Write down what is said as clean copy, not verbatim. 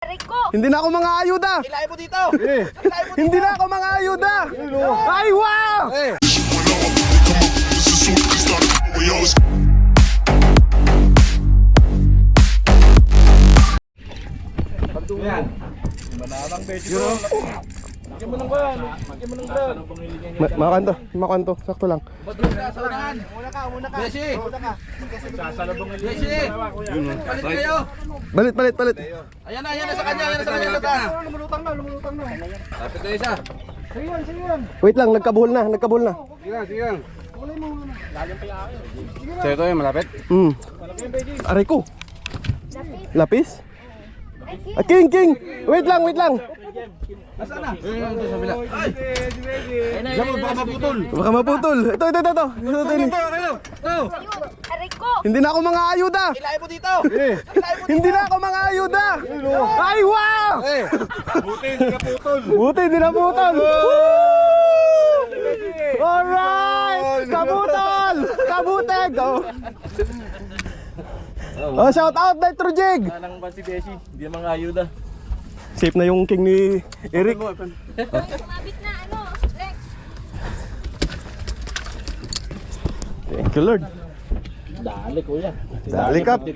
Hindi na ako mga ayuda. Ilahin mo dito. Hindi na ako mga ayuda. Ay, wow! Yan. Manarang beshi ko. Lagyan mo ng kuyan. Lagyan mo ng ground. Makanto, sakto lang. Muna ka. Beshi. Sasalubong nila. Beshi. Palit kayo. Balit. Ayan na sa kanya. Lumulutang na. Lapit na isa. Wait lang, nagkabuhol na. Sige lang. So ito yung malapit? Aray ko. Lapis? Ah, King! Wait lang. Nasaan na? Ito sa bila. Ay! Diyan mo, baka maputol. Baka maputol. Ito. Hindi na ako mga ayuda. Ilahin mo dito. Hindi na ako mga ayuda. Ay, wow! Buti, hindi na putol. Alright! Kabuteg! Oh, shout out Nitro Jig! Anong ba si Beshi? Hindi naman ayuda. Safe na yung king ni Eric. Mabit na Lex. Thank you, Lord. Dali kuya. Dali, Kap.